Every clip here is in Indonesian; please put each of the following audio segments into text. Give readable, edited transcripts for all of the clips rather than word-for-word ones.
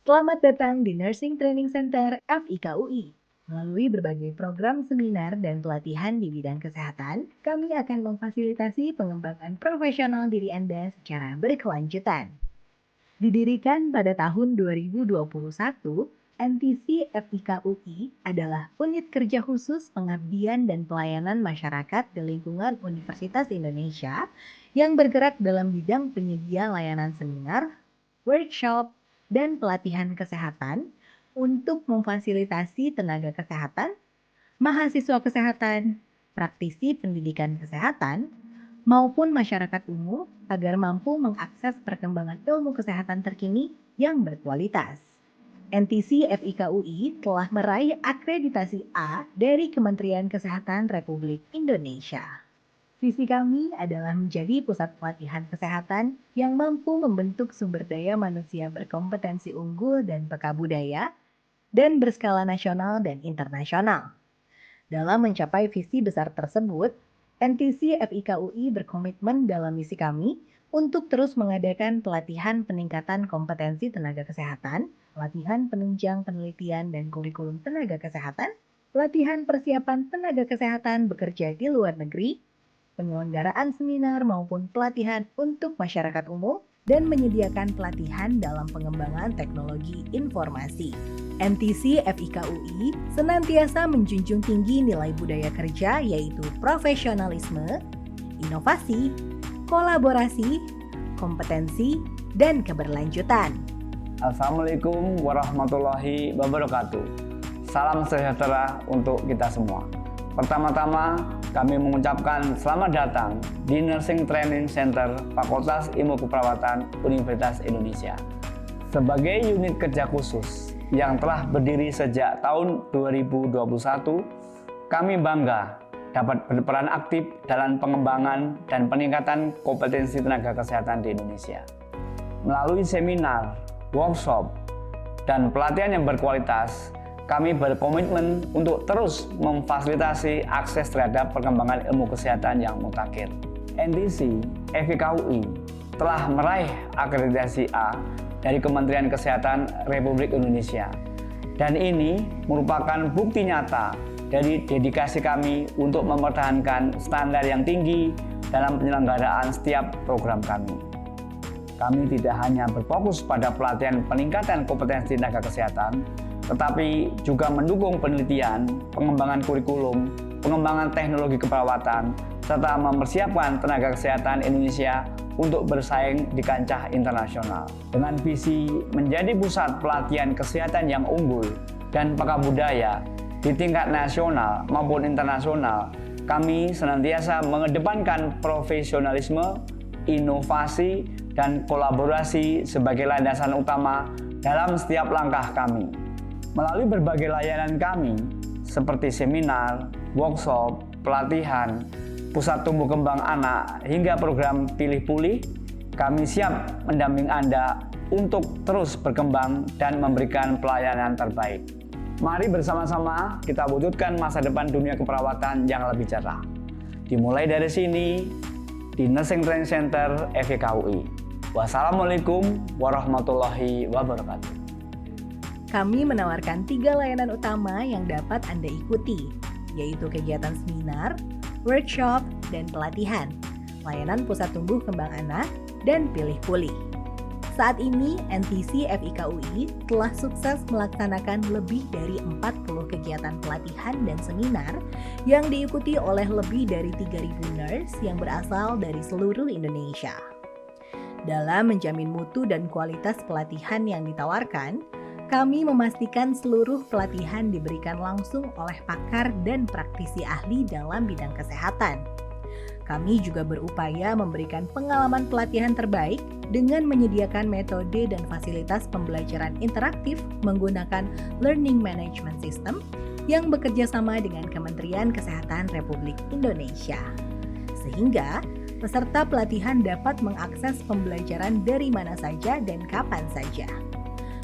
Selamat datang di Nursing Training Center FIKUI. Melalui berbagai program seminar dan pelatihan di bidang kesehatan, kami akan memfasilitasi pengembangan profesional diri Anda secara berkelanjutan. Didirikan pada tahun 2021, NTC FIKUI adalah unit kerja khusus pengabdian dan pelayanan masyarakat di lingkungan Universitas Indonesia yang bergerak dalam bidang penyedia layanan seminar, workshop, dan pelatihan kesehatan untuk memfasilitasi tenaga kesehatan, mahasiswa kesehatan, praktisi pendidikan kesehatan, maupun masyarakat umum agar mampu mengakses perkembangan ilmu kesehatan terkini yang berkualitas. NTC FIKUI telah meraih akreditasi A dari Kementerian Kesehatan Republik Indonesia. Visi kami adalah menjadi pusat pelatihan kesehatan yang mampu membentuk sumber daya manusia berkompetensi unggul dan peka budaya dan berskala nasional dan internasional. Dalam mencapai visi besar tersebut, NTC FIKUI berkomitmen dalam misi kami untuk terus mengadakan pelatihan peningkatan kompetensi tenaga kesehatan, pelatihan penunjang penelitian dan kurikulum tenaga kesehatan, pelatihan persiapan tenaga kesehatan bekerja di luar negeri, penyelenggaraan seminar maupun pelatihan untuk masyarakat umum, dan menyediakan pelatihan dalam pengembangan teknologi informasi. NTC FIKUI senantiasa menjunjung tinggi nilai budaya kerja yaitu profesionalisme, inovasi, kolaborasi, kompetensi, dan keberlanjutan. Assalamualaikum warahmatullahi wabarakatuh. Salam sejahtera untuk kita semua. Pertama-tama, kami mengucapkan selamat datang di Nursing Training Center Fakultas Ilmu Keperawatan Universitas Indonesia. Sebagai unit kerja khusus yang telah berdiri sejak tahun 2021, kami bangga dapat berperan aktif dalam pengembangan dan peningkatan kompetensi tenaga kesehatan di Indonesia. Melalui seminar, workshop, dan pelatihan yang berkualitas, kami berkomitmen untuk terus memfasilitasi akses terhadap perkembangan ilmu kesehatan yang mutakhir. NTC FIKUI telah meraih akreditasi A dari Kementerian Kesehatan Republik Indonesia. Dan ini merupakan bukti nyata dari dedikasi kami untuk mempertahankan standar yang tinggi dalam penyelenggaraan setiap program kami. Kami tidak hanya berfokus pada pelatihan peningkatan kompetensi tenaga kesehatan, tetapi juga mendukung penelitian, pengembangan kurikulum, pengembangan teknologi keperawatan, serta mempersiapkan tenaga kesehatan Indonesia untuk bersaing di kancah internasional. Dengan visi menjadi pusat pelatihan kesehatan yang unggul dan peka budaya di tingkat nasional maupun internasional, kami senantiasa mengedepankan profesionalisme, inovasi, dan kolaborasi sebagai landasan utama dalam setiap langkah kami. Melalui berbagai layanan kami, seperti seminar, workshop, pelatihan, pusat tumbuh kembang anak, hingga program pilih pulih, kami siap mendampingi Anda untuk terus berkembang dan memberikan pelayanan terbaik. Mari bersama-sama kita wujudkan masa depan dunia keperawatan yang lebih cerah. Dimulai dari sini, di Nursing Training Center FIKUI. Wassalamualaikum warahmatullahi wabarakatuh. Kami menawarkan 3 layanan utama yang dapat Anda ikuti, yaitu kegiatan seminar, workshop, dan pelatihan, layanan pusat tumbuh kembang anak, dan pilih pulih. Saat ini, NTC FIKUI telah sukses melaksanakan lebih dari 40 kegiatan pelatihan dan seminar yang diikuti oleh lebih dari 3.000 nurse yang berasal dari seluruh Indonesia. Dalam menjamin mutu dan kualitas pelatihan yang ditawarkan, kami memastikan seluruh pelatihan diberikan langsung oleh pakar dan praktisi ahli dalam bidang kesehatan. Kami juga berupaya memberikan pengalaman pelatihan terbaik dengan menyediakan metode dan fasilitas pembelajaran interaktif menggunakan Learning Management System yang bekerja sama dengan Kementerian Kesehatan Republik Indonesia. Sehingga peserta pelatihan dapat mengakses pembelajaran dari mana saja dan kapan saja.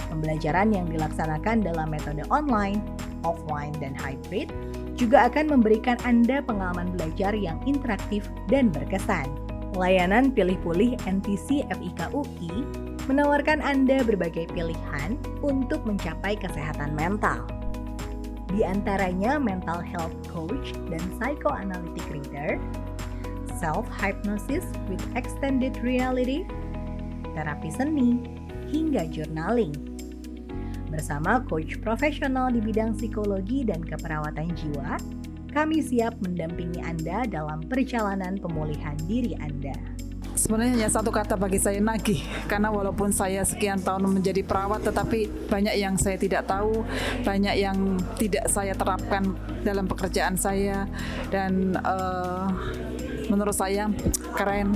Pembelajaran yang dilaksanakan dalam metode online, offline, dan hybrid juga akan memberikan Anda pengalaman belajar yang interaktif dan berkesan. Layanan pilih pulih NTC FIKUI menawarkan Anda berbagai pilihan untuk mencapai kesehatan mental. Di antaranya mental health coach dan psychoanalytic reader, self-hypnosis with extended reality, terapi seni, hingga journaling. Bersama coach profesional di bidang psikologi dan keperawatan jiwa, kami siap mendampingi Anda dalam perjalanan pemulihan diri Anda. Sebenarnya hanya satu kata bagi saya, nagih. Karena walaupun saya sekian tahun menjadi perawat, tetapi banyak yang saya tidak tahu, banyak yang tidak saya terapkan dalam pekerjaan saya. Dan menurut saya keren.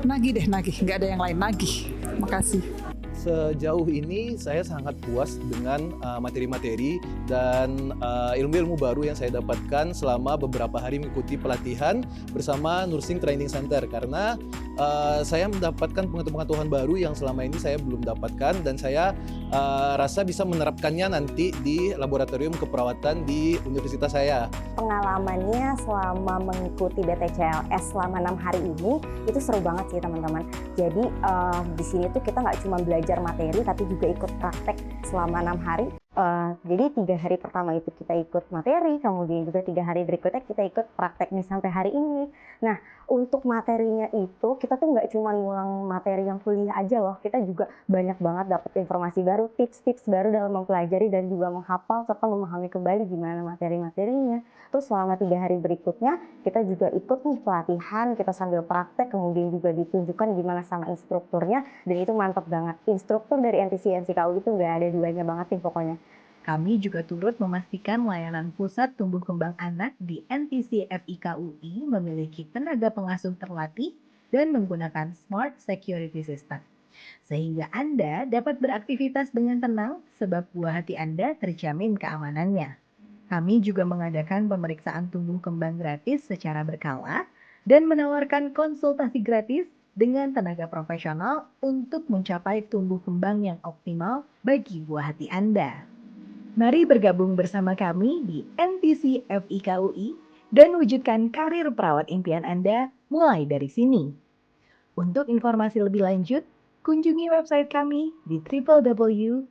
Nagih deh, nagih. Nggak ada yang lain, nagih. Makasih. Sejauh ini saya sangat puas dengan materi-materi dan ilmu-ilmu baru yang saya dapatkan selama beberapa hari mengikuti pelatihan bersama Nursing Training Center, karena saya mendapatkan pengetahuan baru yang selama ini saya belum dapatkan, dan saya rasa bisa menerapkannya nanti di laboratorium keperawatan di universitas saya. Pengalamannya selama mengikuti BTCLS selama 6 hari ini itu seru banget sih teman-teman. Jadi di sini tuh kita nggak cuma belajar materi tapi juga ikut praktek selama 6 hari. Jadi 3 hari pertama itu kita ikut materi, kemudian juga 3 hari berikutnya kita ikut prakteknya sampai hari ini. Nah, untuk materinya itu kita tuh nggak cuma ngulang materi yang kuliah aja loh, kita juga banyak banget dapat informasi baru, tips-tips baru dalam mempelajari dan juga menghafal serta memahami kembali gimana materi-materinya. Terus selama 3 hari berikutnya kita juga ikut nih pelatihan, kita sambil praktek, kemudian juga ditunjukkan gimana sama instrukturnya, dan itu mantap banget. Instruktur dari NTC NCKU itu nggak ada duanya banget nih pokoknya. Kami juga turut memastikan layanan Pusat Tumbuh Kembang Anak di NTC FIKUI memiliki tenaga pengasuh terlatih dan menggunakan Smart Security System. Sehingga Anda dapat beraktivitas dengan tenang sebab buah hati Anda terjamin keamanannya. Kami juga mengadakan pemeriksaan tumbuh kembang gratis secara berkala dan menawarkan konsultasi gratis dengan tenaga profesional untuk mencapai tumbuh kembang yang optimal bagi buah hati Anda. Mari bergabung bersama kami di NTC FIKUI dan wujudkan karir perawat impian Anda mulai dari sini. Untuk informasi lebih lanjut, kunjungi website kami di www.ntcui.id.